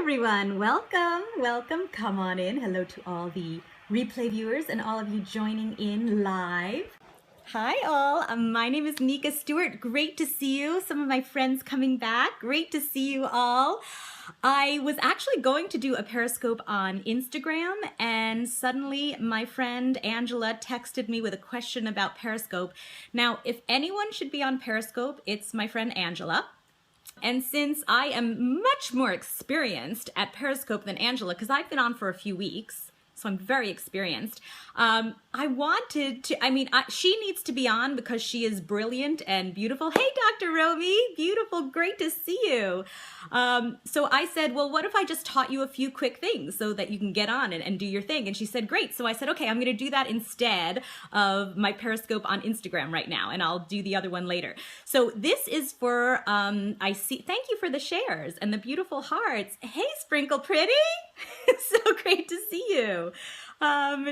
everyone. Welcome. Come on in. Hello to all the replay viewers and all of you joining in live. Hi all, my name is Nika Stewart. Great to see you. Some of my friends coming back. Great to see you all. I was actually going to do a Periscope on Instagram, and suddenly my friend Angela texted me with a question about Periscope. Now, if anyone should be on Periscope, it's my friend Angela. And since I am much more experienced at Periscope than Angela, because I've been on for a few weeks, so I'm very experienced, I wanted to, she needs to be on because she is brilliant and beautiful. Hey, Dr. Romy, beautiful, great to see you. So I said, well, what if I just taught you a few quick things so that you can get on and do your thing? And she said, great. So I said, okay, I'm going to do that instead of my Periscope on Instagram right now, and I'll do the other one later. So this is for, thank you for the shares and the beautiful hearts. Hey, Sprinkle Pretty, so great to see you.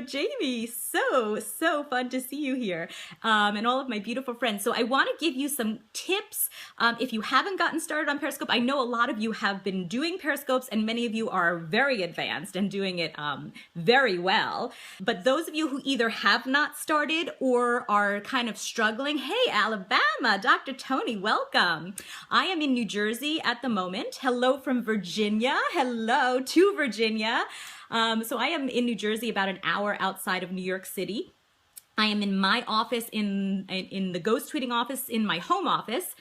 Jamie, so fun to see you here, and all of my beautiful friends. So I want to give you some tips. If you haven't gotten started on Periscope, I know a lot of you have been doing Periscopes, and many of you are very advanced and doing it very well. But those of you who either have not started or are kind of struggling, hey, Alabama, Dr. Tony, welcome. I am in New Jersey at the moment. Hello from Virginia. Hello to Virginia. So I am in New Jersey, about an hour outside of New York City. I am in my office, in the Ghost Tweeting office, in my home office.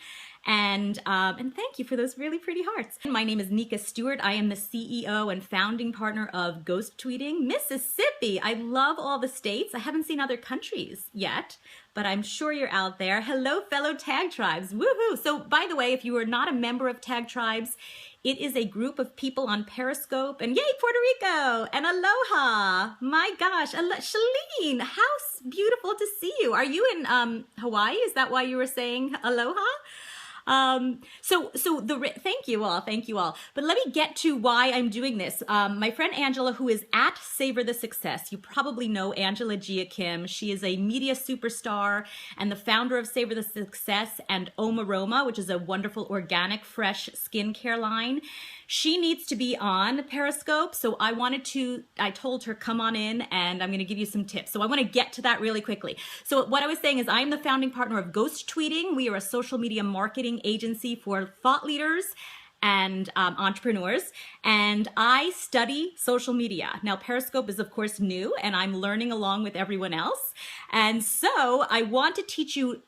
And thank you for those really pretty hearts. My name is Nika Stewart. I am the CEO and founding partner of Ghost Tweeting Mississippi. I love all the states. I haven't seen other countries yet, but I'm sure you're out there. Hello, fellow Tag Tribes. Woohoo! So by the way, if you are not a member of Tag Tribes, it is a group of people on Periscope, and yay, Puerto Rico, and aloha. My gosh, Shalene, how beautiful to see you. Are you in Hawaii? Is that why you were saying aloha? Thank you all. But let me get to why I'm doing this. My friend Angela, who is at Savor the Success, you probably know Angela Gia Kim. She is a media superstar and the founder of Savor the Success and Omaroma, which is a wonderful organic, fresh skincare line. She needs to be on Periscope, so I told her, come on in and I'm going to give you some tips. So I want to get to that really quickly. So what I was saying is I'm the founding partner of Ghost Tweeting. We are a social media marketing agency for thought leaders and entrepreneurs, and I study social media. Now, Periscope is, of course, new, and I'm learning along with everyone else. And so I want to teach you,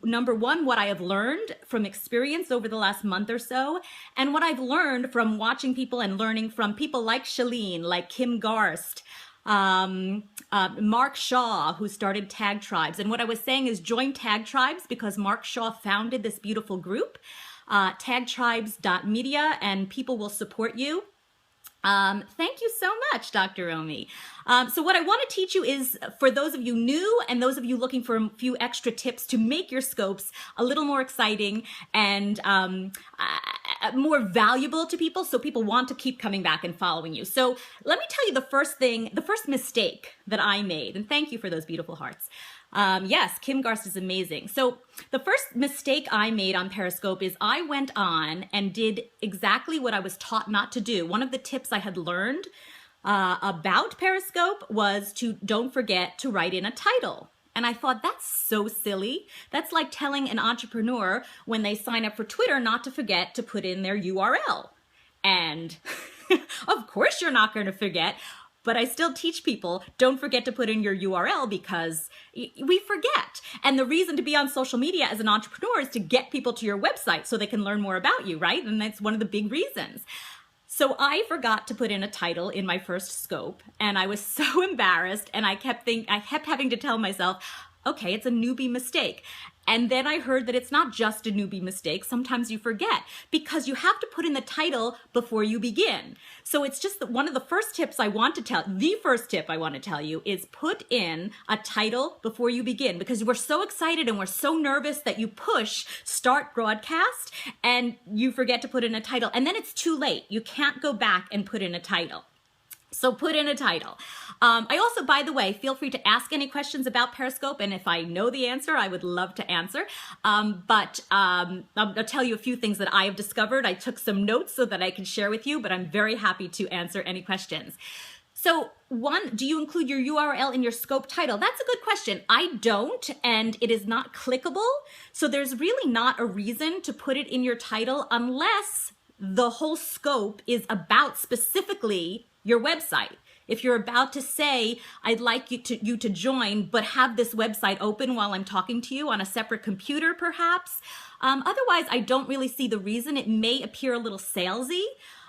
number one, what I have learned from experience over the last month or so, and what I've learned from watching people and learning from people like Shalene, like Kim Garst, Mark Shaw, who started Tag Tribes. And what I was saying is join Tag Tribes because Mark Shaw founded this beautiful group, tagtribes.media, and people will support you. Thank you so much, Dr. Romy. So what I want to teach you is, for those of you new and those of you looking for a few extra tips to make your scopes a little more exciting and more valuable to people, so people want to keep coming back and following you. So let me tell you the first mistake that I made, and thank you for those beautiful hearts. Yes, Kim Garst is amazing. So the first mistake I made on Periscope is I went on and did exactly what I was taught not to do. One of the tips I had learned about Periscope was to don't forget to write in a title. And I thought, that's so silly. That's like telling an entrepreneur when they sign up for Twitter not to forget to put in their URL. And of course you're not going to forget. But I still teach people, don't forget to put in your URL because we forget. And the reason to be on social media as an entrepreneur is to get people to your website so they can learn more about you, right? And that's one of the big reasons. So I forgot to put in a title in my first scope, and I was so embarrassed, and I kept having to tell myself, okay, it's a newbie mistake. And then I heard that it's not just a newbie mistake. Sometimes you forget because you have to put in the title before you begin. So it's just that one of the first tips I want to tell, the first tip I want to tell you is put in a title before you begin, because we're so excited and we're so nervous that you push start broadcast and you forget to put in a title, and then it's too late. You can't go back and put in a title. So put in a title. I also, by the way, feel free to ask any questions about Periscope, and if I know the answer, I would love to answer. But I'll tell you a few things that I have discovered. I took some notes so that I can share with you, but I'm very happy to answer any questions. So one, do you include your URL in your scope title? That's a good question. I don't, and it is not clickable. So there's really not a reason to put it in your title unless the whole scope is about specifically your website. If you're about to say, I'd like you to join, but have this website open while I'm talking to you on a separate computer, perhaps. Otherwise, I don't really see the reason. It may appear a little salesy,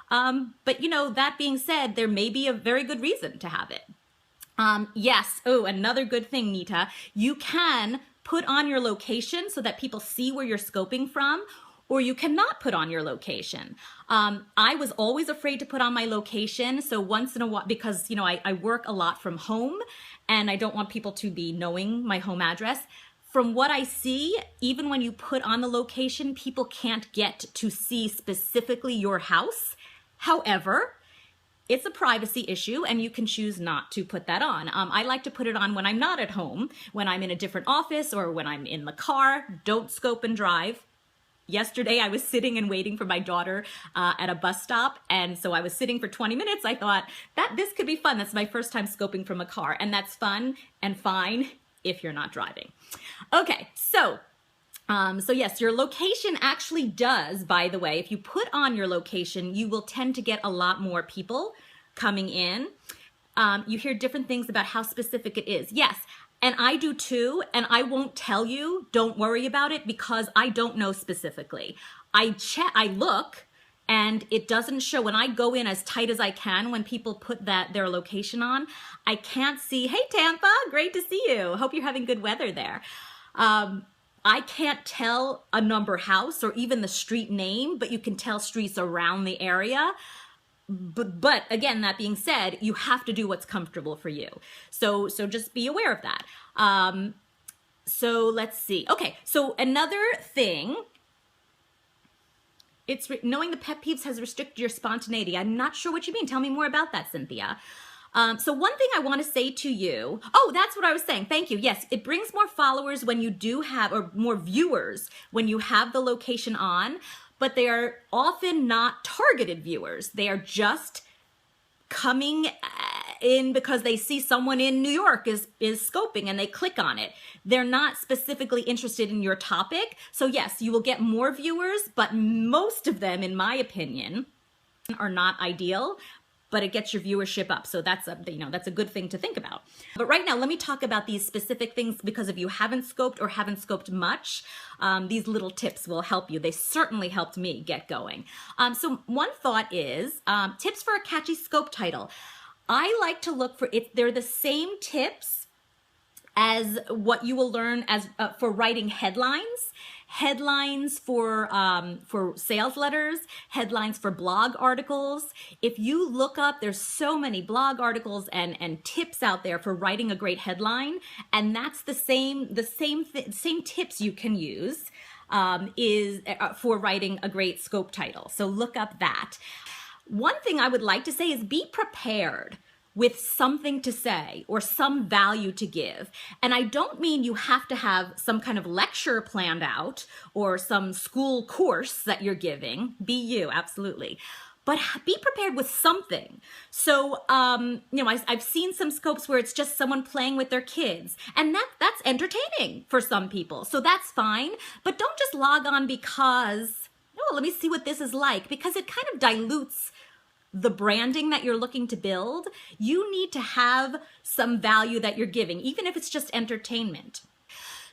but that being said, there may be a very good reason to have it. Yes. Oh, another good thing, Nita. You can put on your location so that people see where you're scoping from, or you cannot put on your location. I was always afraid to put on my location. So once in a while, because I work a lot from home and I don't want people to be knowing my home address. From what I see, even when you put on the location, people can't get to see specifically your house. However, it's a privacy issue and you can choose not to put that on. I like to put it on when I'm not at home, when I'm in a different office or when I'm in the car. Don't scope and drive. Yesterday, I was sitting and waiting for my daughter at a bus stop. And so I was sitting for 20 minutes. I thought that this could be fun. That's my first time scoping from a car. And that's fun and fine if you're not driving. Okay, so yes, your location actually does, by the way, if you put on your location, you will tend to get a lot more people coming in. You hear different things about how specific it is. Yes. And I do too, and I won't tell you, don't worry about it, because I don't know specifically. I look, and it doesn't show. When I go in as tight as I can, when people put their location on, I can't see, hey Tampa, great to see you. Hope you're having good weather there. I can't tell a number house or even the street name, but you can tell streets around the area. But again, that being said, you have to do what's comfortable for you. So just be aware of that. So let's see. Okay, so another thing, knowing the pet peeves has restricted your spontaneity. I'm not sure what you mean. Tell me more about that, Cynthia. So one thing I want to say to you, that's what I was saying. Thank you. Yes, it brings more followers when you do have, or more viewers when you have the location on. But they are often not targeted viewers. They are just coming in because they see someone in New York is scoping and they click on it. They're not specifically interested in your topic. So yes, you will get more viewers, but most of them, in my opinion, are not ideal, but it gets your viewership up. So that's a good thing to think about. But right now, let me talk about these specific things, because if you haven't scoped or haven't scoped much, these little tips will help you. They certainly helped me get going. So one thought is tips for a catchy scope title. I like to look for it. They're the same tips as what you will learn as for writing headlines. Headlines for sales letters, headlines for blog articles. If you look up, there's so many blog articles and tips out there for writing a great headline, and that's the same tips you can use for writing a great scope title. So look up that. One thing I would like to say is be prepared with something to say or some value to give. And I don't mean you have to have some kind of lecture planned out or some school course that you're giving. Be you, absolutely. But be prepared with something. So, I've seen some scopes where it's just someone playing with their kids, and that's entertaining for some people. So that's fine. But don't just log on because, let me see what this is like, because it kind of dilutes the branding that you're looking to build. You need to have some value that you're giving, even if it's just entertainment.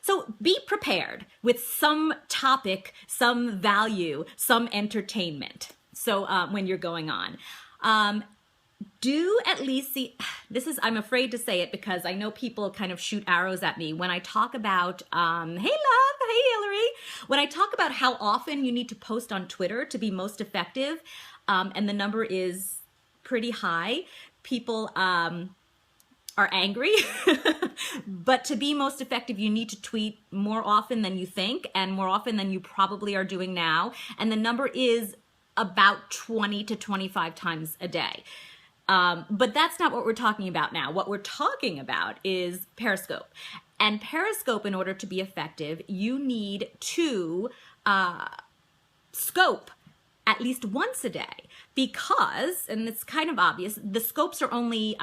So be prepared with some topic, some value, some entertainment. So when you're going on, do at least see, I'm afraid to say it because I know people kind of shoot arrows at me when I talk about, hey love, hey Hillary, when I talk about how often you need to post on Twitter to be most effective, and the number is pretty high. People are angry, but to be most effective, you need to tweet more often than you think and more often than you probably are doing now. And the number is about 20 to 25 times a day. But that's not what we're talking about now. What we're talking about is Periscope. And Periscope, in order to be effective, you need to scope at least once a day, because, and it's kind of obvious, the scopes are only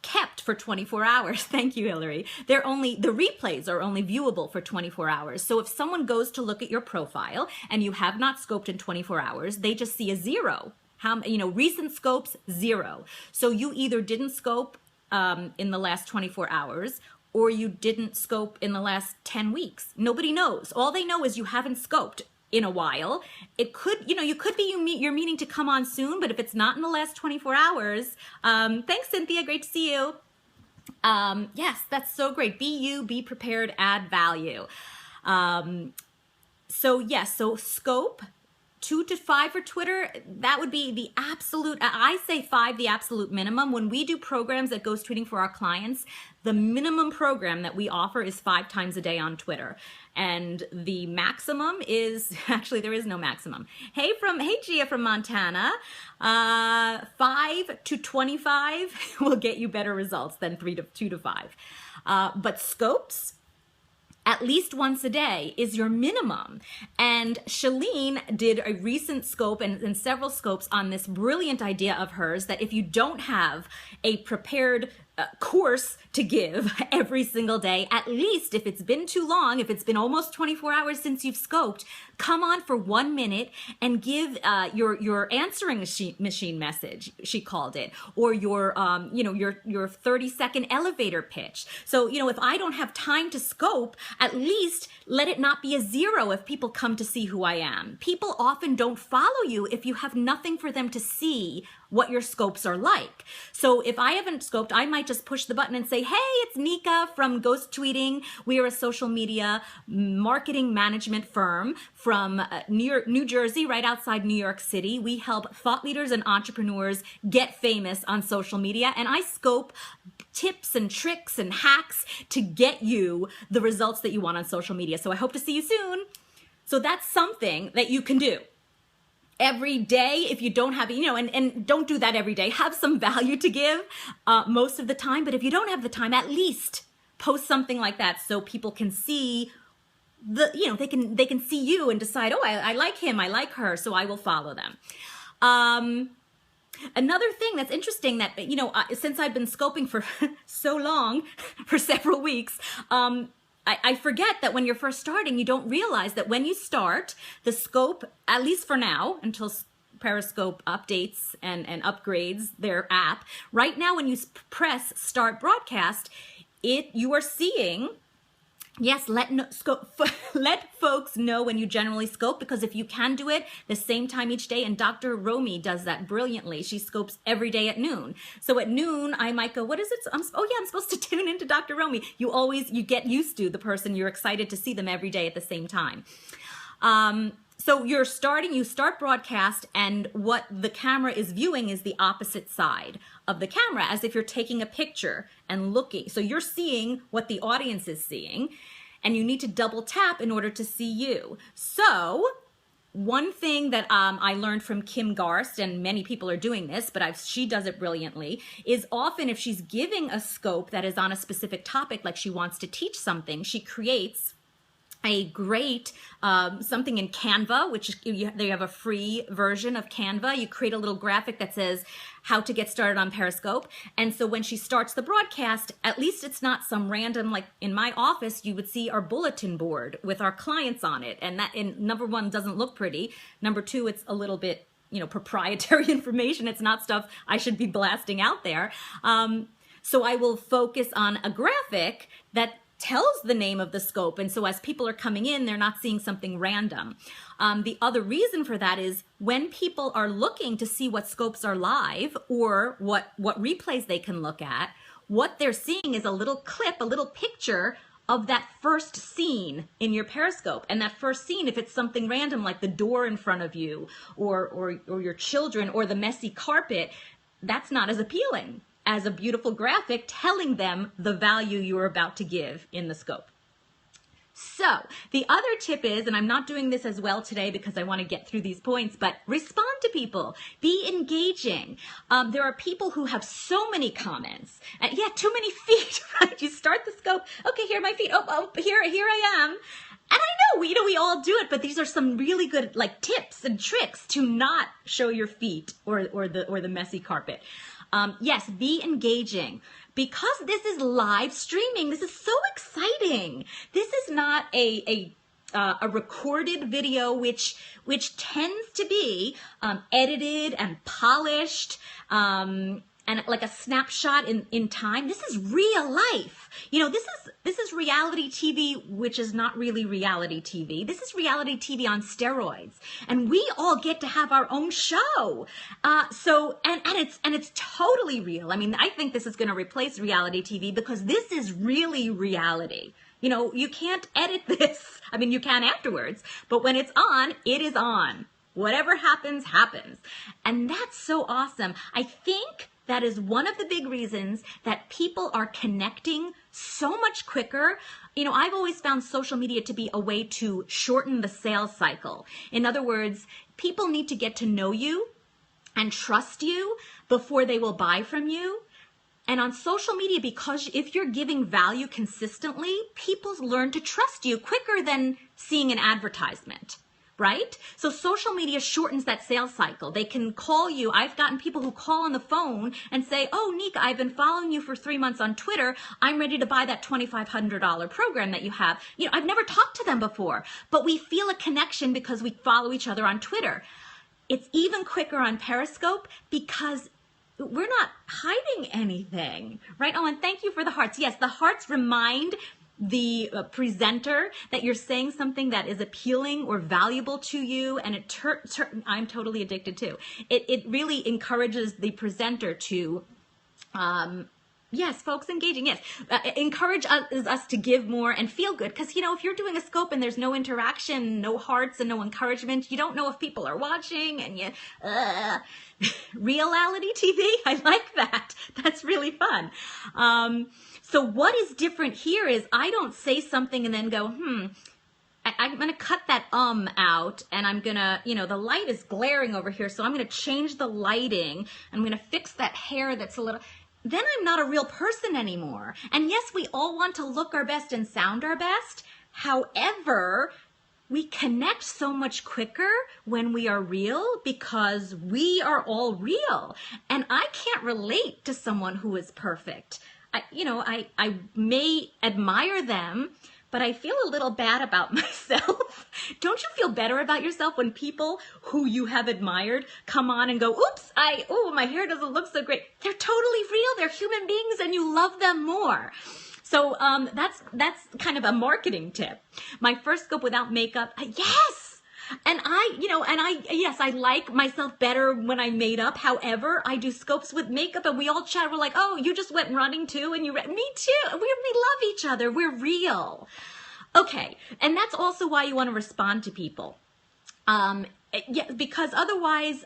kept for 24 hours. Thank you, Hillary. The replays are only viewable for 24 hours. So if someone goes to look at your profile and you have not scoped in 24 hours, they just see a zero. Recent scopes, 0. So you either didn't scope in the last 24 hours, or you didn't scope in the last 10 weeks. Nobody knows. All they know is you haven't scoped in a while. It could, you're meaning to come on soon, but if it's not in the last 24 hours, thanks, Cynthia, great to see you. Yes, that's so great. Be you, be prepared, add value. So scope, 2 to 5 for Twitter, that would be the absolute, I say 5, the absolute minimum. When we do programs that Ghost Tweeting for our clients, the minimum program that we offer is 5 times a day on Twitter. And the maximum is, actually there is no maximum. Hey Gia from Montana, 5 to 25 will get you better results than 2 to 5. But scopes, at least once a day is your minimum. And Shalene did a recent scope and several scopes on this brilliant idea of hers that if you don't have a prepared course to give every single day, at least if it's been too long, if it's been almost 24 hours since you've scoped, come on for 1 minute and give your answering machine message, she called it, or your 30-second elevator pitch. So, if I don't have time to scope, at least let it not be a 0 if people come to see who I am. People often don't follow you if you have nothing for them to see what your scopes are like. So if I haven't scoped, I might just push the button and say, hey, it's Nika from Ghost Tweeting. We are a social media marketing management firm from New Jersey, right outside New York City. We help thought leaders and entrepreneurs get famous on social media. And I scope tips and tricks and hacks to get you the results that you want on social media. So I hope to see you soon. So that's something that you can do every day. If you don't have, and don't do that every day, have some value to give most of the time. But if you don't have the time, at least post something like that so people can see they can see you and decide, oh, I like him, I like her, so I will follow them. Another thing that's interesting that, since I've been scoping for so long, for several weeks, I forget that when you're first starting, you don't realize that when you start, the scope, at least for now, until Periscope updates and upgrades their app, right now when you press start broadcast, you are seeing, yes, let folks know when you generally scope, because if you can do it the same time each day, and Dr. Romy does that brilliantly. She scopes every day at noon. So at noon, I might go, what is it? I'm supposed to tune into Dr. Romy. You get used to the person. You're excited to see them every day at the same time. So you start broadcast, and what the camera is viewing is the opposite side of the camera, as if you're taking a picture and looking. So you're seeing what the audience is seeing, and you need to double tap in order to see you. So one thing that I learned from Kim Garst, and many people are doing this, but she does it brilliantly, is often if she's giving a scope that is on a specific topic, like she wants to teach something, she creates a great something in Canva, which they have a free version of Canva. You create a little graphic that says how to get started on Periscope. And so when she starts the broadcast, at least it's not some random, like in my office, you would see our bulletin board with our clients on it. And number one, doesn't look pretty. Number two, it's a little bit, proprietary information. It's not stuff I should be blasting out there. So I will focus on a graphic that tells the name of the scope. And so as people are coming in, they're not seeing something random. The other reason for that is when people are looking to see what scopes are live or what replays they can look at, what they're seeing is a little clip, a little picture of that first scene in your Periscope. And that first scene, if it's something random like the door in front of you or your children or the messy carpet, that's not as appealing as a beautiful graphic telling them the value you're about to give in the scope. So the other tip is, and I'm not doing this as well today because I want to get through these points, but respond to people, be engaging. There are people who have so many comments, and yeah, too many feet, right? You start the scope. Okay, here are my feet. Oh, here I am. And I know, we all do it, but these are some really good like tips and tricks to not show your feet or the messy carpet. Yes, be engaging. Because this is live streaming, this is so exciting. This is not a recorded video, which tends to be edited and polished, and like a snapshot in time. This is real life. This is reality TV, which is not really reality TV. This is reality TV on steroids, and we all get to have our own show. And it's totally real. I mean, I think this is going to replace reality TV because this is really reality. You can't edit this. I mean, you can afterwards, but when it's on, it is on. Whatever happens, happens. And that's so awesome. I think that is one of the big reasons that people are connecting so much quicker. I've always found social media to be a way to shorten the sales cycle. In other words, people need to get to know you and trust you before they will buy from you. And on social media, because if you're giving value consistently, people learn to trust you quicker than seeing an advertisement. Right? So social media shortens that sales cycle. They can call you. I've gotten people who call on the phone and say, oh, Nika, I've been following you for 3 months on Twitter. I'm ready to buy that $2,500 program that you have. I've never talked to them before, but we feel a connection because we follow each other on Twitter. It's even quicker on Periscope because we're not hiding anything, right? Oh, and thank you for the hearts. Yes, the hearts remind the presenter that you're saying something that is appealing or valuable to you, and I'm totally addicted too. It really encourages the presenter to yes, folks engaging. Yes, encourage us to give more and feel good. Because, if you're doing a scope and there's no interaction, no hearts and no encouragement, you don't know if people are watching, and reality TV, I like that. That's really fun. So what is different here is I don't say something and then go, I'm going to cut that out, and I'm going to, the light is glaring over here, so I'm going to change the lighting. I'm going to fix that hair that's a little... Then I'm not a real person anymore. And yes, we all want to look our best and sound our best. However, we connect so much quicker when we are real because we are all real. And I can't relate to someone who is perfect. I may admire them, but I feel a little bad about myself. Don't you feel better about yourself when people who you have admired come on and go, oops, my hair doesn't look so great. They're totally real. They're human beings and you love them more. So that's kind of a marketing tip. My first scope without makeup, yes. And I like myself better when I'm made up. However, I do scopes with makeup and we all chat. We're like, oh, you just went running too. And me too. We love each other. We're real. Okay. And that's also why you want to respond to people. Because otherwise,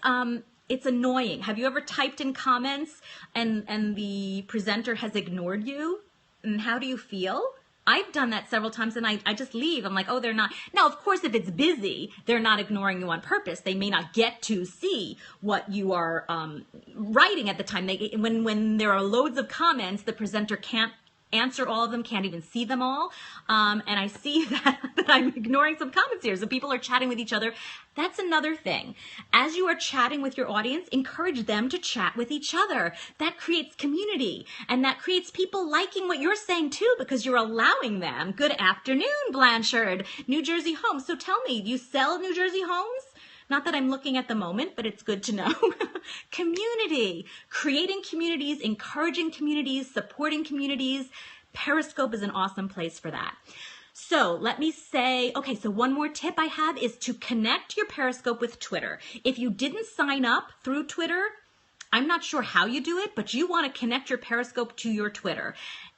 it's annoying. Have you ever typed in comments and the presenter has ignored you? And how do you feel? I've done that several times and I just leave. I'm like, oh, they're not. Now, of course, if it's busy, they're not ignoring you on purpose. They may not get to see what you are writing at the time. When there are loads of comments, the presenter can't answer all of them, can't even see them all. And I see that I'm ignoring some comments here. So people are chatting with each other. That's another thing. As you are chatting with your audience, encourage them to chat with each other. That creates community, and that creates people liking what you're saying too, because you're allowing them. Good afternoon, Blanchard, New Jersey Homes. So tell me, do you sell New Jersey homes? Not that I'm looking at the moment, but it's good to know. Community, creating communities, encouraging communities, supporting communities. Periscope is an awesome place for that. So let me say, okay, so one more tip I have is to connect your Periscope with Twitter. If you didn't sign up through Twitter, I'm not sure how you do it, but you want to connect your Periscope to your Twitter.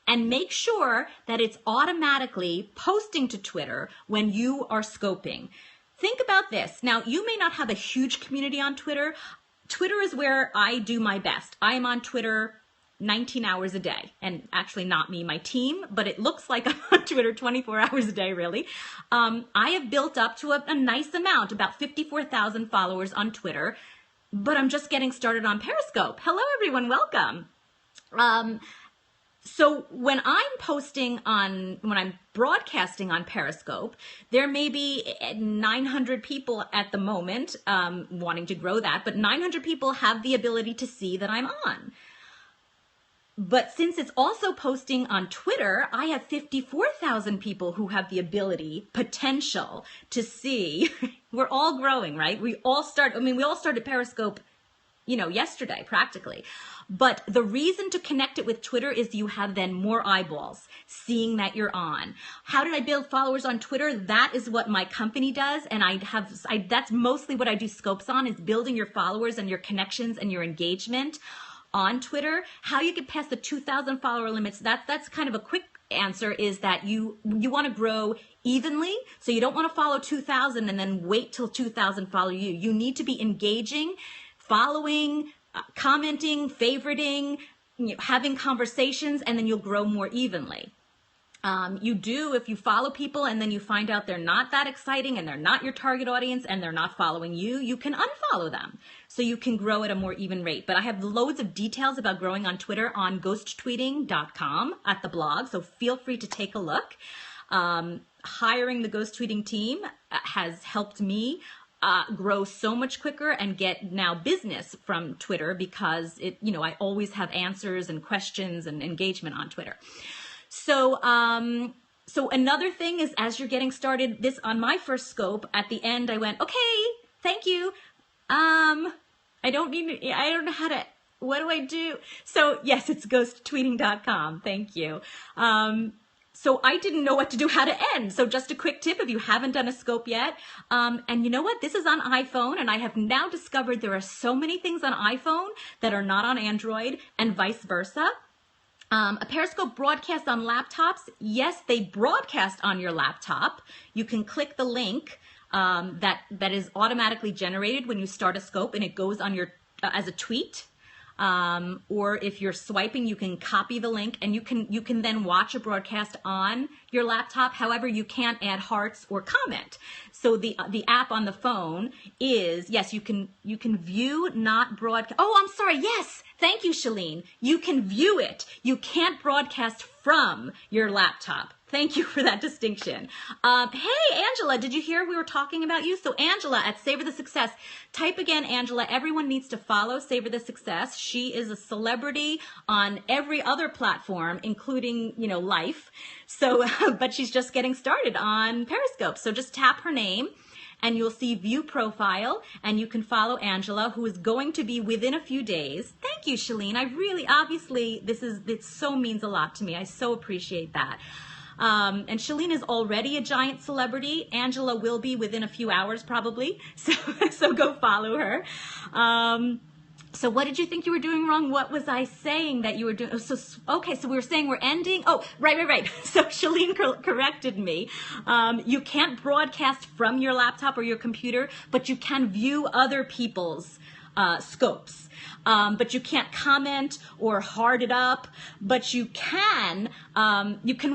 And make sure that it's automatically posting to Twitter when you are scoping. Think about this. Now, you may not have a huge community on Twitter. Twitter is where I do my best. I am on Twitter 19 hours a day. And actually not me, my team, but it looks like I'm on Twitter 24 hours a day, really. I have built up to a nice amount, about 54,000 followers on Twitter, but I'm just getting started on Periscope. Hello, everyone. Welcome. So when I'm broadcasting on Periscope, there may be 900 people at the moment wanting to grow that, but 900 people have the ability to see that I'm on. But since it's also posting on Twitter, I have 54,000 people who have the potential to see. We're all growing, right? We all started Periscope, yesterday practically. But the reason to connect it with Twitter is you have then more eyeballs seeing that you're on. How did I build followers on Twitter? That is what my company does. And that's mostly what I do scopes on, is building your followers and your connections and your engagement on Twitter. How you get past the 2,000 follower limits, that's kind of a quick answer, is that you want to grow evenly. So you don't want to follow 2,000 and then wait till 2,000 follow you. You need to be engaging, following, commenting, favoriting, having conversations, and then you'll grow more evenly. If you follow people and then you find out they're not that exciting and they're not your target audience and they're not following you, you can unfollow them so you can grow at a more even rate. But I have loads of details about growing on Twitter on ghosttweeting.com at the blog, so feel free to take a look. Hiring the Ghost Tweeting team has helped me grow so much quicker and get now business from Twitter, because I always have answers and questions and engagement on Twitter. So another thing is, as you're getting started, this on my first scope, at the end I went, okay, thank you. I don't know how to, what do I do? So yes, it's ghosttweeting.com. Thank you. So I didn't know what to do, how to end. So just a quick tip, if you haven't done a scope yet, and you know what, this is on iPhone, and I have now discovered there are so many things on iPhone that are not on Android, and vice versa. A Periscope broadcast on laptops, yes, they broadcast on your laptop. You can click the link that is automatically generated when you start a scope, and it goes on your as a tweet. Or if you're swiping, you can copy the link, and you can then watch a broadcast on your laptop. However, you can't add hearts or comment. So the app on the phone is, yes, you can view, not broadcast. Oh, I'm sorry. Yes. Thank you, Shalene. You can view it. You can't broadcast from your laptop. Thank you for that distinction. Hey, Angela, did you hear we were talking about you? So Angela at Savor the Success, type again, Angela. Everyone needs to follow Savor the Success. She is a celebrity on every other platform, including, Life. So, but she's just getting started on Periscope. So just tap her name, and you'll see view profile, and you can follow Angela, who is going to be within a few days. Thank you, Shalene. Obviously, it so means a lot to me. I so appreciate that. And Shalene is already a giant celebrity. Angela will be within a few hours, probably. So go follow her. So what did you think you were doing wrong? What was I saying that you were doing? Okay, so we were saying we're ending. Oh, right. So Shalene corrected me. You can't broadcast from your laptop or your computer, but you can view other people's scopes. But you can't comment or hard it up, but you can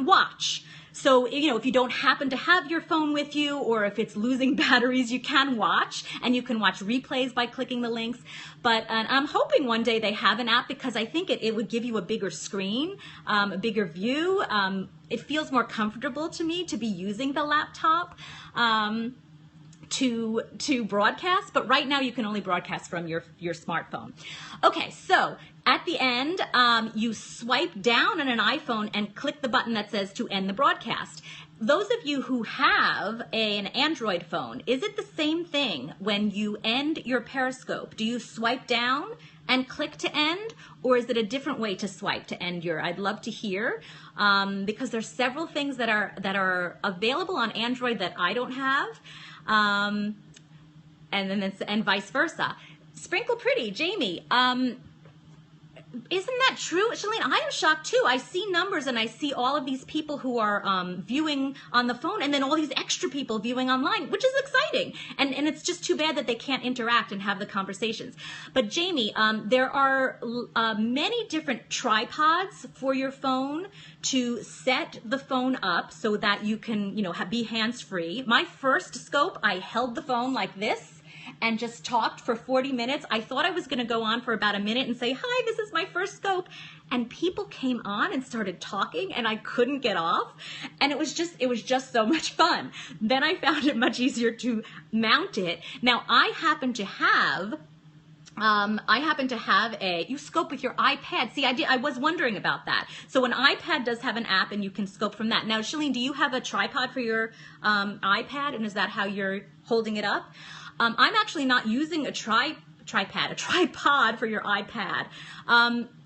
watch. So, if you don't happen to have your phone with you, or if it's losing batteries, you can watch, and you can watch replays by clicking the links. But I'm hoping one day they have an app, because I think it would give you a bigger screen, a bigger view. It feels more comfortable to me to be using the laptop to broadcast, but right now you can only broadcast from your smartphone. Okay, so at the end, you swipe down on an iPhone and click the button that says to end the broadcast. Those of you who have an Android phone, is it the same thing when you end your Periscope? Do you swipe down and click to end, or is it a different way to swipe to end your? I'd love to hear, because there's several things that are available on Android that I don't have. And vice versa. Sprinkle Pretty, Jamie. Isn't that true, Shalene? I am shocked too. I see numbers and I see all of these people who are viewing on the phone, and then all these extra people viewing online, which is exciting. And it's just too bad that they can't interact and have the conversations. But Jamie, there are many different tripods for your phone to set the phone up so that you can, be hands-free. My first scope, I held the phone like this and just talked for 40 minutes. I thought I was going to go on for about a minute and say, hi, this is my first scope. And people came on and started talking and I couldn't get off. And it was just so much fun. Then I found it much easier to mount it. Now I happen to have you scope with your iPad. See, I was wondering about that. So an iPad does have an app and you can scope from that. Now, Shalene, do you have a tripod for your iPad? And is that how you're holding it up? I'm actually not using a tripod for your iPad.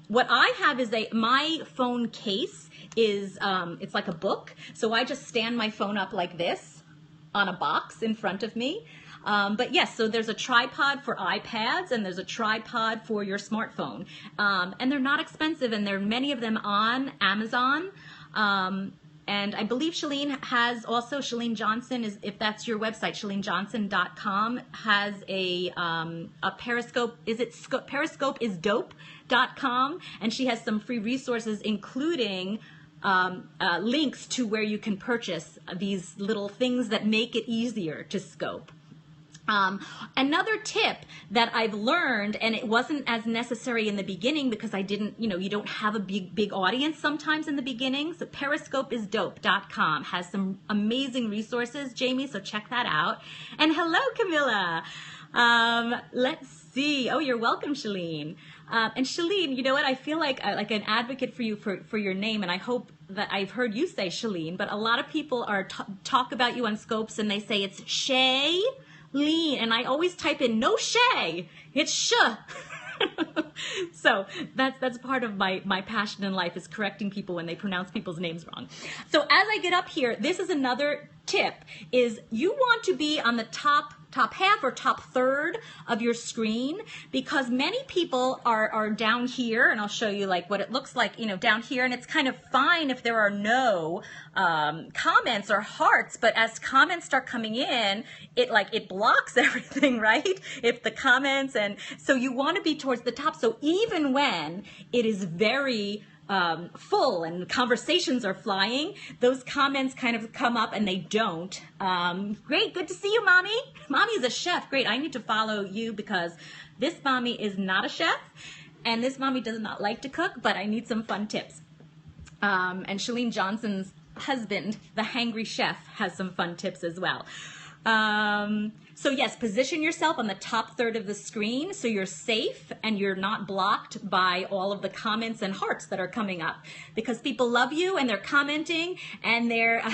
What I have is my phone case is, it's like a book. So I just stand my phone up like this on a box in front of me. But yes, so there's a tripod for iPads and there's a tripod for your smartphone. And they're not expensive, and there are many of them on Amazon. And I believe Shalene has also, Shalene Johnson, if that's your website, shalenejohnson.com, has a Periscope. Periscopeisdope.com, and she has some free resources, including links to where you can purchase these little things that make it easier to scope. Another tip that I've learned, and it wasn't as necessary in the beginning because I didn't, you don't have a big audience sometimes in the beginning. So periscopeisdope.com has some amazing resources, Jamie, so check that out. And hello, Camilla. Let's see. Oh, you're welcome, Shalene. And Shalene, you know what? I feel like an advocate for you for your name, and I hope that I've heard you say Shalene, but a lot of people are talk about you on Scopes and they say it's Shay. Lean, and I always type in no Shay, it's Sh. So that's part of my passion in life, is correcting people when they pronounce people's names wrong. So as I get up here, this is another tip, is you want to be on the top half or top third of your screen, because many people are down here, and I'll show you like what it looks like, down here, and it's kind of fine if there are no comments or hearts, but as comments start coming in, it blocks everything, right? If the comments, and so you want to be towards the top. So even when it is very full and conversations are flying, those comments kind of come up and they don't. Great, good to see you, Mommy. Mommy is a chef. Great, I need to follow you because this Mommy is not a chef and this Mommy does not like to cook, but I need some fun tips. And Shalene Johnson's husband, the Hangry Chef, has some fun tips as well. So yes, position yourself on the top third of the screen so you're safe and you're not blocked by all of the comments and hearts that are coming up, because people love you and they're commenting and they're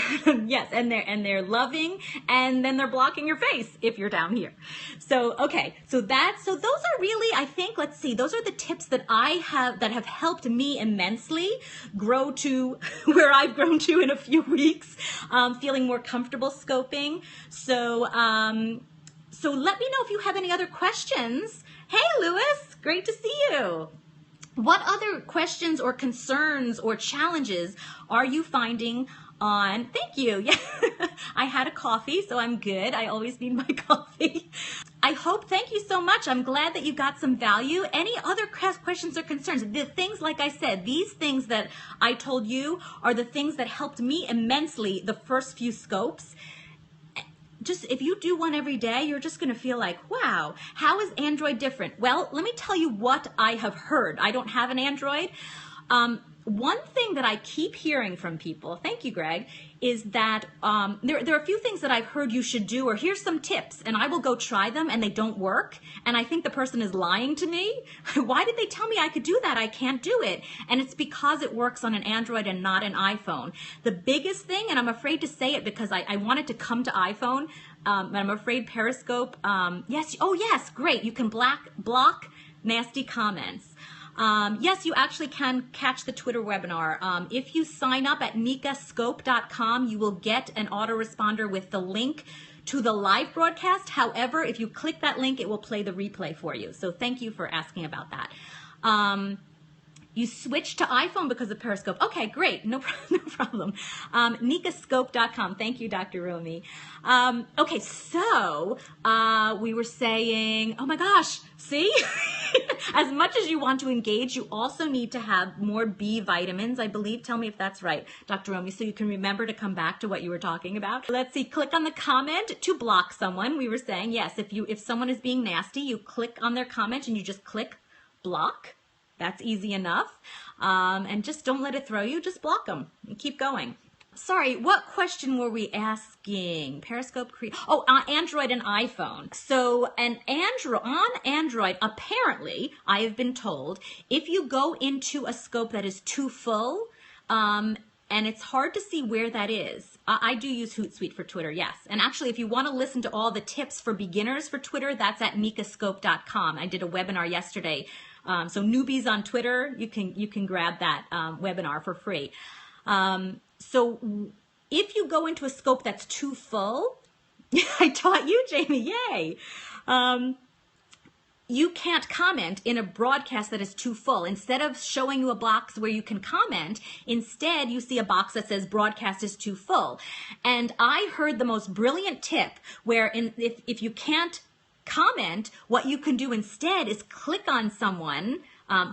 yes, and they're loving, and then they're blocking your face if you're down here. So okay, so those are really, I think, let's see, those are the tips that that have helped me immensely grow to where I've grown to in a few weeks, feeling more comfortable scoping. So let me know if you have any other questions. Hey, Lewis, great to see you. What other questions or concerns or challenges are you finding on? Thank you. Yeah, I had a coffee, so I'm good. I always need my coffee. Thank you so much. I'm glad that you got some value. Any other questions or concerns? The things, like I said, these things that I told you are the things that helped me immensely the first few scopes. Just if you do one every day, you're just going to feel like, wow, how is Android different? Well, let me tell you what I have heard. I don't have an Android. One thing that I keep hearing from people, thank you, Greg, is that there are a few things that I've heard you should do, or here's some tips, and I will go try them and they don't work. And I think the person is lying to me. Why did they tell me I could do that? I can't do it. And it's because it works on an Android and not an iPhone. The biggest thing, and I'm afraid to say it because I want it to come to iPhone, and I'm afraid Periscope, yes, oh yes, great, you can block nasty comments. Yes, you actually can catch the Twitter webinar. If you sign up at nikascope.com, you will get an autoresponder with the link to the live broadcast. However, if you click that link, it will play the replay for you. So thank you for asking about that. You switched to iPhone because of Periscope. Okay, great. No problem. Nikascope.com. Thank you, Dr. Romy. Okay, so we were saying, oh my gosh, see? As much as you want to engage, you also need to have more B vitamins, I believe. Tell me if that's right, Dr. Romy, so you can remember to come back to what you were talking about. Let's see, click on the comment to block someone. We were saying, yes, if someone is being nasty, you click on their comment and you just click block. That's easy enough. And just don't let it throw you. Just block them and keep going. Sorry, what question were we asking? Periscope Android and iPhone. So on Android, apparently, I have been told, if you go into a scope that is too full, and it's hard to see where that is. I do use Hootsuite for Twitter, yes. And actually, if you want to listen to all the tips for beginners for Twitter, that's at mikascope.com. I did a webinar yesterday. So Newbies on Twitter, you can grab that webinar for free. So if you go into a scope that's too full, I taught you, Jamie, yay. You can't comment in a broadcast that is too full. Instead of showing you a box where you can comment, instead you see a box that says broadcast is too full. And I heard the most brilliant tip where if you can't comment, what you can do instead is click on someone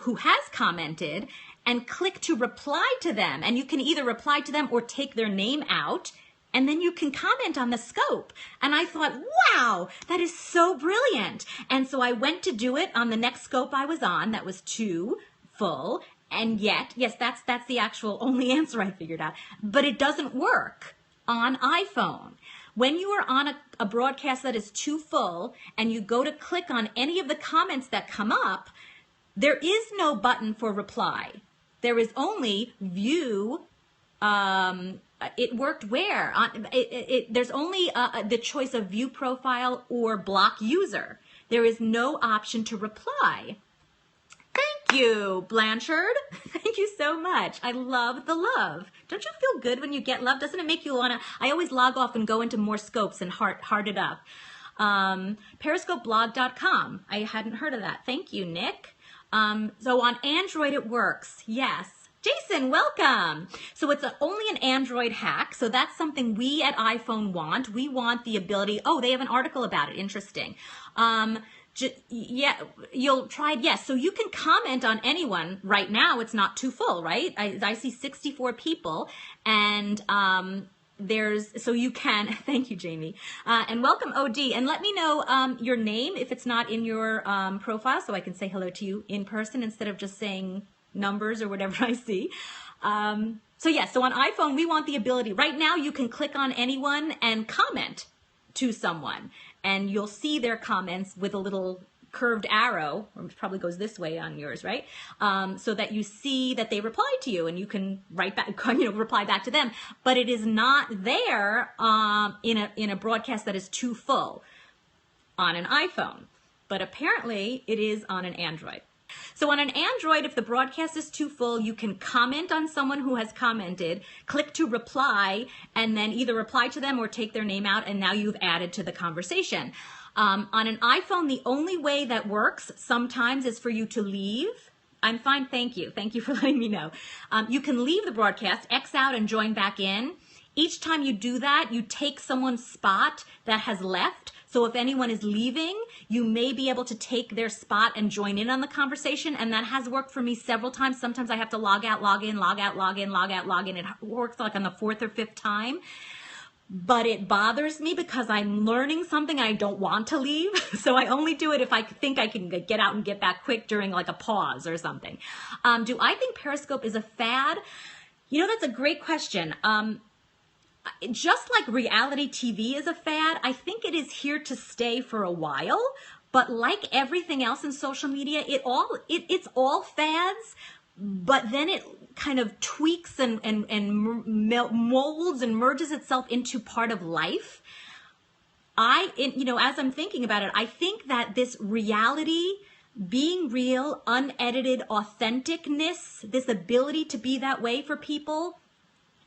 who has commented and click to reply to them. And you can either reply to them or take their name out, and then you can comment on the scope. And I thought, wow, that is so brilliant. And so I went to do it on the next scope I was on that was too full. And yet, yes, that's the actual only answer I figured out. But it doesn't work on iPhone. When you are on a broadcast that is too full and you go to click on any of the comments that come up, there is no button for reply. There is only view. It worked where? There's only the choice of view profile or block user. There is no option to reply. Thank you, Blanchard. Thank you so much. I love the love. Don't you feel good when you get love? Doesn't it make you want to? I always log off and go into more scopes and heart it up. Periscopeblog.com. I hadn't heard of that. Thank you, Nick. So on Android it works. Yes. Jason, welcome. So it's only an Android hack. So that's something we at iPhone want. We want the ability. Oh, they have an article about it. Interesting. Yeah, you'll try it. Yes. So you can comment on anyone right now. It's not too full, right? I see 64 people and, so you can, thank you, Jamie, and welcome OD, and let me know your name if it's not in your profile so I can say hello to you in person instead of just saying numbers or whatever I see. So yes, so on iPhone, we want the ability, right now you can click on anyone and comment to someone, and you'll see their comments with a little curved arrow, or it probably goes this way on yours, right? So that you see that they replied to you and you can write back, reply back to them. But it is not there in a broadcast that is too full on an iPhone. But apparently it is on an Android. So on an Android, if the broadcast is too full, you can comment on someone who has commented, click to reply, and then either reply to them or take their name out, and now you've added to the conversation. On an iPhone, the only way that works sometimes is for you to leave. I'm fine, thank you. Thank you for letting me know. You can leave the broadcast, X out, and join back in. Each time you do that, you take someone's spot that has left. So if anyone is leaving, you may be able to take their spot and join in on the conversation. And that has worked for me several times. Sometimes I have to log out, log in, log out, log in, log out, log in. It works like on the 4th or 5th time. But it bothers me because I'm learning something and I don't want to leave. So I only do it if I think I can get out and get back quick during like a pause or something. Do I think Periscope is a fad? That's a great question. Just like reality TV is a fad, I think it is here to stay for a while. But like everything else in social media, it's all fads, but then it kind of tweaks and molds and merges itself into part of life. As I'm thinking about it, I think that this reality, being real, unedited authenticness, this ability to be that way for people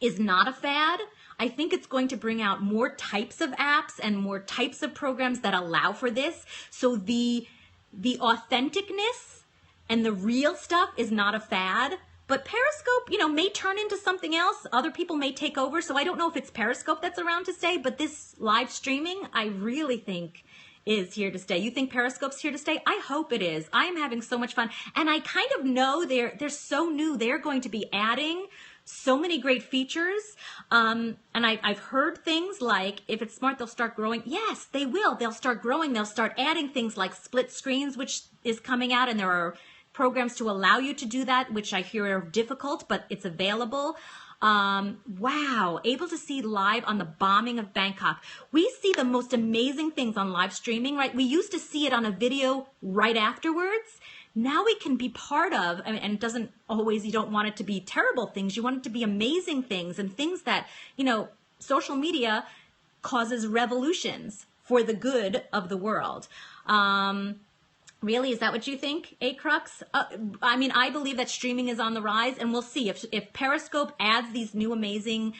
is not a fad. I think it's going to bring out more types of apps and more types of programs that allow for this. So the authenticness and the real stuff is not a fad. But Periscope, you know, may turn into something else. Other people may take over. So I don't know if it's Periscope that's around to stay, but this live streaming, I really think is here to stay. You think Periscope's here to stay? I hope it is. I am having so much fun. And I kind of know they're so new. They're going to be adding so many great features. And I've heard things like, if it's smart, they'll start growing. Yes, they will. They'll start growing. They'll start adding things like split screens, which is coming out, and there are programs to allow you to do that, which I hear are difficult, but it's available. Wow, able to see live on the bombing of Bangkok. We see the most amazing things on live streaming, right? We used to see it on a video right afterwards. Now we can be part of, and it doesn't always, you don't want it to be terrible things. You want it to be amazing things and things that, you know, social media causes revolutions for the good of the world. Really, is that what you think, A-Crux? I mean, I believe that streaming is on the rise, and we'll see if Periscope adds these new amazing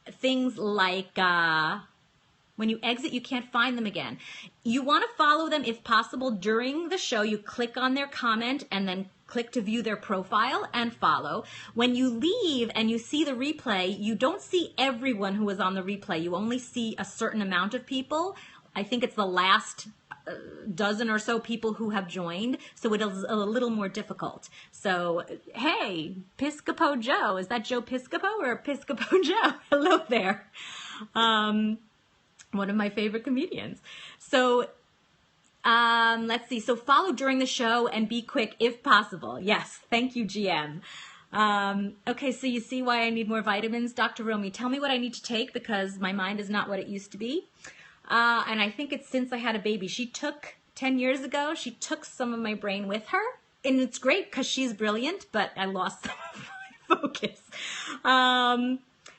things like when you exit, you can't find them again. You want to follow them if possible during the show. You click on their comment and then click to view their profile and follow. When you leave and you see the replay, you don't see everyone who was on the replay. You only see a certain amount of people. I think it's the last dozen or so people who have joined, so it is a little more difficult. So, hey, Piscopo Joe, is that Joe Piscopo or Piscopo Joe? Hello there. One of my favorite comedians. So, let's see. So follow during the show and be quick if possible. Yes, thank you, GM. Okay, so you see why I need more vitamins. Dr. Romy, tell me what I need to take because my mind is not what it used to be. And I think it's since I had a baby. She took, 10 years ago, she took some of my brain with her. And it's great because she's brilliant, but I lost some of my focus.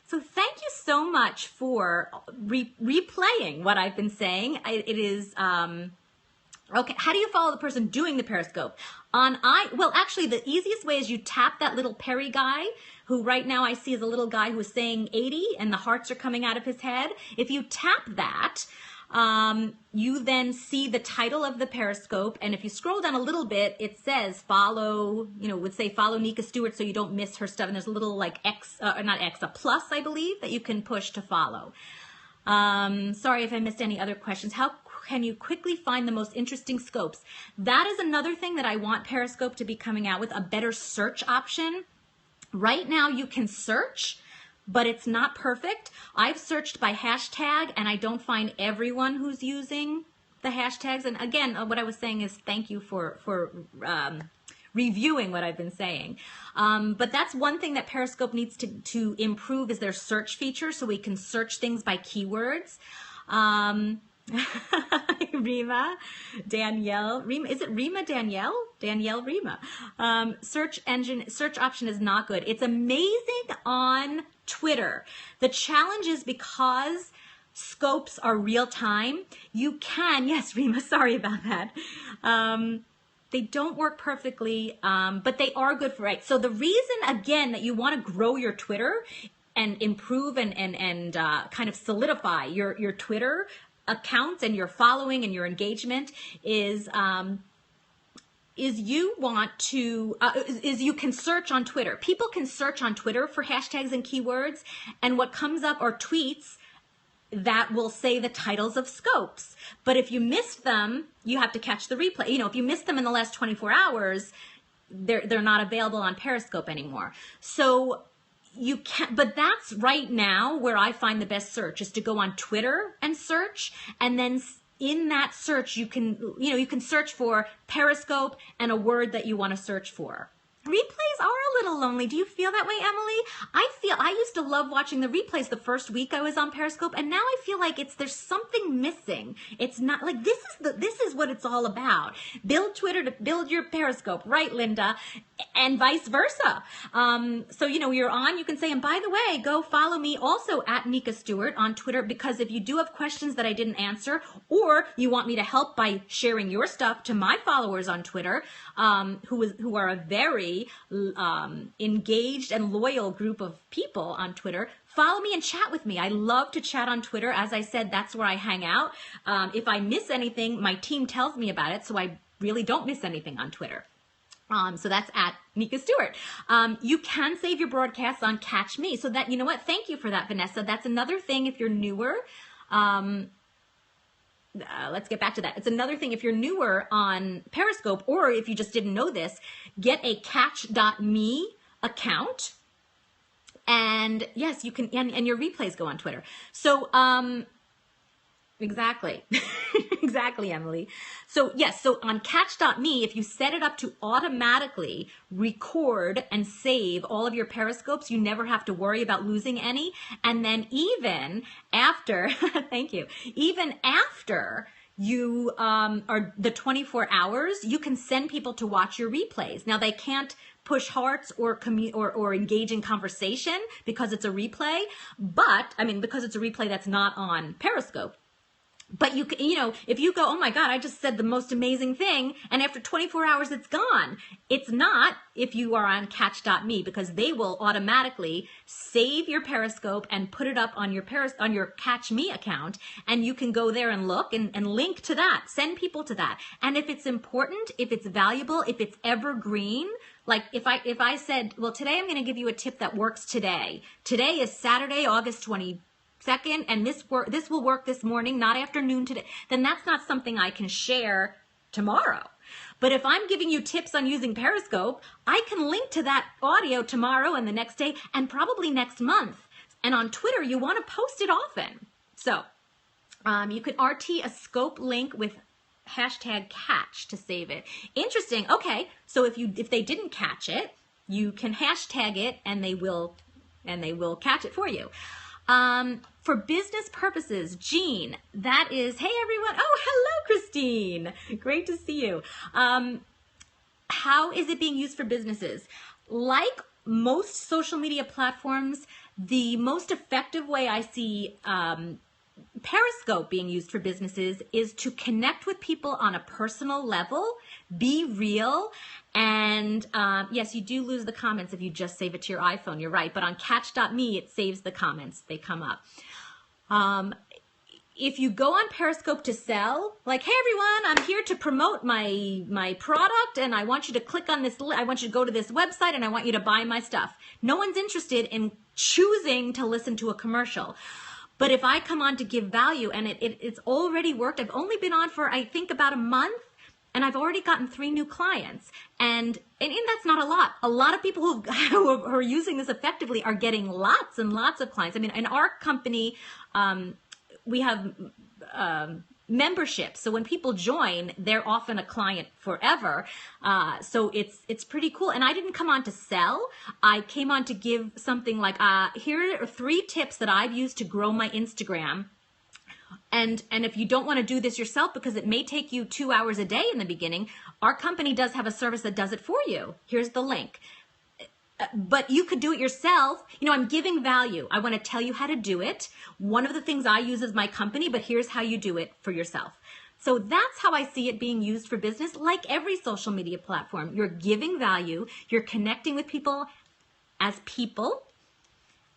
So thank you so much for replaying what I've been saying. It is, okay, how do you follow the person doing the Periscope? Well, actually, the easiest way is you tap that little Perry guy, who right now I see is a little guy who is saying 80 and the hearts are coming out of his head. If you tap that, you then see the title of the Periscope. And if you scroll down a little bit, it says follow, you know, would say follow Nika Stewart so you don't miss her stuff. And there's a little like a plus, I believe, that you can push to follow. Sorry if I missed any other questions. How can you quickly find the most interesting scopes? That is another thing that I want Periscope to be coming out with, a better search option. Right now you can search, but it's not perfect. I've searched by hashtag and I don't find everyone who's using the hashtags. And again, what I was saying is thank you for reviewing what I've been saying. But that's one thing that Periscope needs to improve is their search feature so we can search things by keywords. Rima, Danielle, Rima, is it Rima Danielle? Danielle Rima. Search option is not good. It's amazing on Twitter. The challenge is because scopes are real time, you can, yes, Rima, sorry about that. They don't work perfectly, but they are good for, right? So the reason, again, that you want to grow your Twitter and improve and kind of solidify your Twitter account and your following and your engagement is you want to you can search on Twitter. People can search on Twitter for hashtags and keywords, and what comes up are tweets that will say the titles of scopes. But if you missed them, you have to catch the replay. You know, if you missed them in the last 24 hours, they're not available on Periscope anymore. So you can't, but that's right now where I find the best search is to go on Twitter and search, and then in that search you can search for Periscope and a word that you want to search for. Replays are a little lonely. Do you feel that way, Emily? I used to love watching the replays the first week I was on Periscope, and now I feel like there's something missing. It's not like this is what it's all about. Build Twitter to build your Periscope, right, Linda? And vice versa. So, you know, you're on, you can say, and by the way, go follow me also at Nika Stewart on Twitter, because if you do have questions that I didn't answer, or you want me to help by sharing your stuff to my followers on Twitter, who are a very engaged and loyal group of people on Twitter, follow me and chat with me. I love to chat on Twitter. As I said, that's where I hang out. If I miss anything, my team tells me about it, so I really don't miss anything on Twitter. So that's at Nika Stewart. You can save your broadcasts on Catch Me. So that, you know what? Thank you for that, Vanessa. That's another thing if you're newer. Let's get back to that. It's another thing if you're newer on Periscope, or if you just didn't know this, get a catch.me account. And yes, you can, and your replays go on Twitter. So, exactly. Exactly, Emily. So yes, so on catch.me, if you set it up to automatically record and save all of your Periscopes, you never have to worry about losing any. And then even after, thank you, even after you are the 24 hours, you can send people to watch your replays. Now they can't push hearts or engage in conversation because it's a replay, but I mean, because it's a replay that's not on Periscope. But you can, if you go, oh my God, I just said the most amazing thing, and after 24 hours it's gone. It's not if you are on catch.me, because they will automatically save your Periscope and put it up on your Catch Me account, and you can go there and look and link to that, send people to that. And if it's important, if it's valuable, if it's evergreen, like if I said, well, today I'm going to give you a tip that works today. Today is Saturday, August 22nd, and this will work this morning, not afternoon today, then that's not something I can share tomorrow. But if I'm giving you tips on using Periscope, I can link to that audio tomorrow and the next day and probably next month. And on Twitter, you want to post it often. So you can RT a scope link with hashtag catch to save it. Interesting. Okay, so if they didn't catch it, you can hashtag it and they will catch it for you. For business purposes, Jean, that is, hey everyone. Oh, hello, Christine. Great to see you. How is it being used for businesses? Like most social media platforms, the most effective way I see Periscope being used for businesses is to connect with people on a personal level, be real, and yes, you do lose the comments if you just save it to your iPhone, you're right, but on catch.me, it saves the comments, they come up. If you go on Periscope to sell, like, hey everyone, I'm here to promote my product, and I want you to click on this, I want you to go to this website, and I want you to buy my stuff. No one's interested in choosing to listen to a commercial. But if I come on to give value, and it's already worked, I've only been on for, I think, about a month, and I've already gotten 3 new clients. And that's not a lot. A lot of people who are using this effectively are getting lots and lots of clients. I mean, in our company, we have membership. So when people join, they're often a client forever. So it's pretty cool. And I didn't come on to sell. I came on to give something like, here are 3 tips that I've used to grow my Instagram. And if you don't want to do this yourself, because it may take you 2 hours a day in the beginning, our company does have a service that does it for you. Here's the link. But you could do it yourself. I'm giving value. I want to tell you how to do it. One of the things I use is my company, but here's how you do it for yourself. So that's how I see it being used for business, like every social media platform. You're giving value, you're connecting with people as people,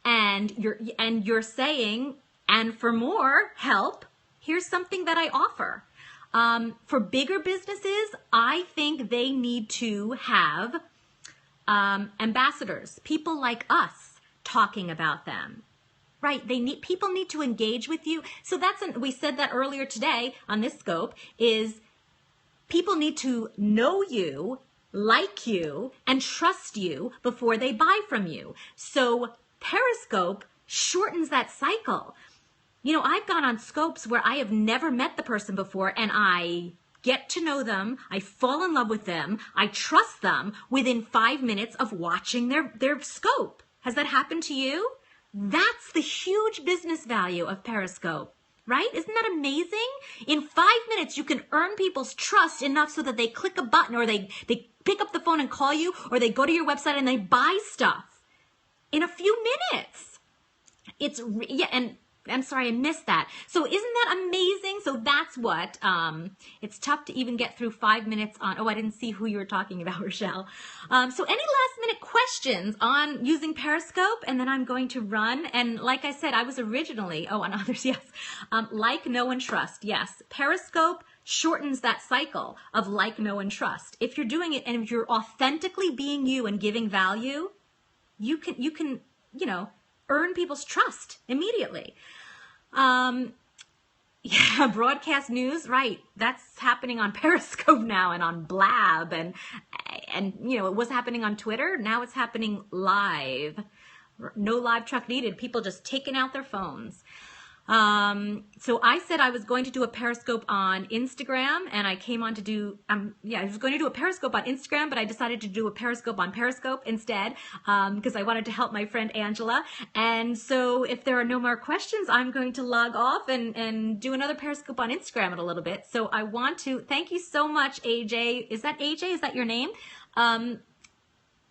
and you're saying, and for more help, here's something that I offer. For bigger businesses, I think they need to have ambassadors, people like us talking about them, right? People need to engage with you. So we said that earlier today on this scope, is people need to know you, like you, and trust you before they buy from you. So Periscope shortens that cycle. I've gone on scopes where I have never met the person before, and I get to know them, I fall in love with them, I trust them within 5 minutes of watching their scope. Has that happened to you? That's the huge business value of Periscope, right? Isn't that amazing? In 5 minutes, you can earn people's trust enough so that they click a button, or they pick up the phone and call you, or they go to your website and they buy stuff in a few minutes. And I'm sorry, I missed that. So isn't that amazing? So that's what, it's tough to even get through 5 minutes on, I didn't see who you were talking about, Rochelle. So any last minute questions on using Periscope? And then I'm going to run. And like I said, I was originally, on others, yes. Like, know, and trust. Yes. Periscope shortens that cycle of like, know, and trust. If you're doing it and if you're authentically being you and giving value, you can, earn people's trust immediately. Yeah, broadcast news, right? That's happening on Periscope now and on Blab, and it was happening on Twitter. Now it's happening live. No live truck needed. People just taking out their phones. So I said I was going to do a Periscope on Instagram, and I came on to do, I was going to do a Periscope on Instagram, but I decided to do a Periscope on Periscope instead, because I wanted to help my friend Angela. And so if there are no more questions, I'm going to log off and do another Periscope on Instagram in a little bit. So I want to thank you so much, AJ. Is that AJ? Is that your name?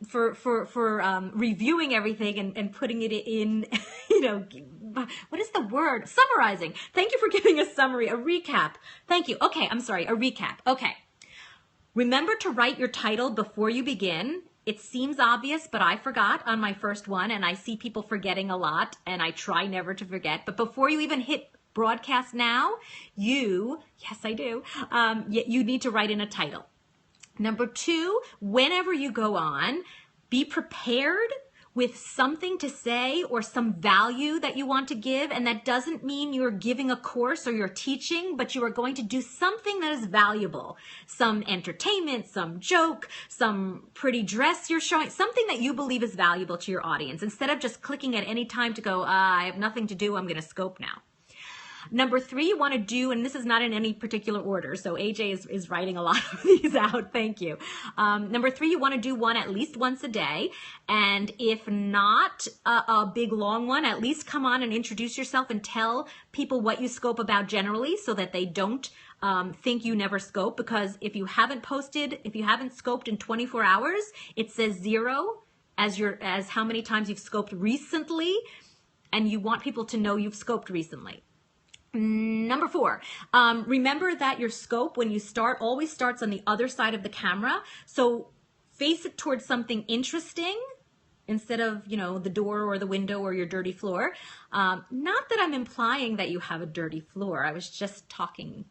For reviewing everything and putting it in, what is the word? Summarizing. Thank you for giving a summary, a recap. Thank you. Okay, I'm sorry, a recap. Okay. Remember to write your title before you begin. It seems obvious, but I forgot on my first one, and I see people forgetting a lot, and I try never to forget. But before you even hit broadcast now, yes, I do, you need to write in a title. Number 2, whenever you go on, be prepared with something to say or some value that you want to give. And that doesn't mean you're giving a course or you're teaching, but you are going to do something that is valuable. Some entertainment, some joke, some pretty dress you're showing, something that you believe is valuable to your audience, instead of just clicking at any time to go, I have nothing to do, I'm going to scope now. Number 3, you want to do, and this is not in any particular order, so AJ is writing a lot of these out, thank you. Number 3, you want to do one at least once a day, and if not a big long one, at least come on and introduce yourself and tell people what you scope about generally, so that they don't think you never scope, because if you haven't scoped in 24 hours, it says 0 as how many times you've scoped recently, and you want people to know you've scoped recently. Number 4, remember that your scope, when you start, always starts on the other side of the camera. So face it towards something interesting instead of, the door or the window or your dirty floor. Not that I'm implying that you have a dirty floor. I was just talking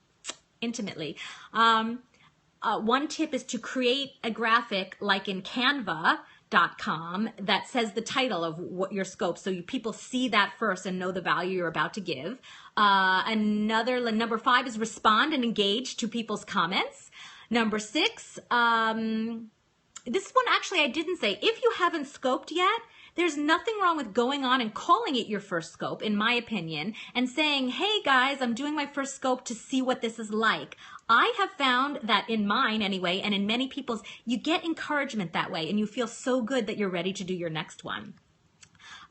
intimately. One tip is to create a graphic like in Canva.com that says the title of what your scope, so people see that first and know the value you're about to give. Number 5 is respond and engage to people's comments. Number 6, this one actually I didn't say. If you haven't scoped yet, there's nothing wrong with going on and calling it your first scope, in my opinion, and saying, hey guys, I'm doing my first scope to see what this is like. I have found that in mine anyway, and in many people's, you get encouragement that way, and you feel so good that you're ready to do your next one.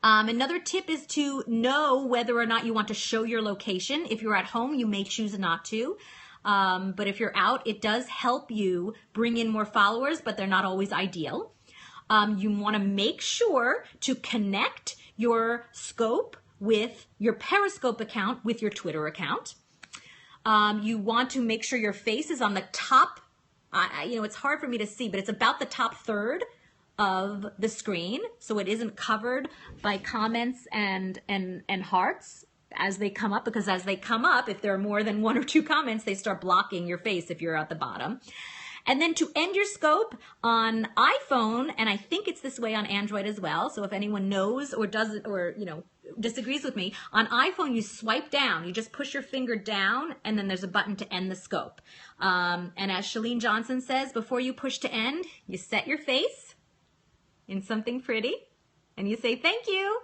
Another tip is to know whether or not you want to show your location. If you're at home, you may choose not to. But if you're out, it does help you bring in more followers, but they're not always ideal. You want to make sure to connect your scope with your Periscope account with your Twitter account. You want to make sure your face is on the top. It's hard for me to see, but it's about the top third of the screen, so it isn't covered by comments and hearts as they come up, because as they come up, if there are more than 1 or 2 comments, they start blocking your face if you're at the bottom. And then to end your scope on iPhone, and I think it's this way on Android as well, so if anyone knows or doesn't, or disagrees with me, on iPhone you swipe down, you just push your finger down, and then there's a button to end the scope. And as Shalene Johnson says, before you push to end, you set your face in something pretty, and you say thank you,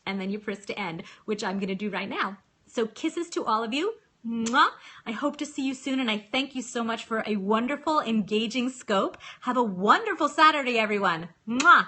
and then you press to end, which I'm going to do right now. So kisses to all of you. Mwah. I hope to see you soon, and I thank you so much for a wonderful, engaging scope. Have a wonderful Saturday, everyone. Mwah.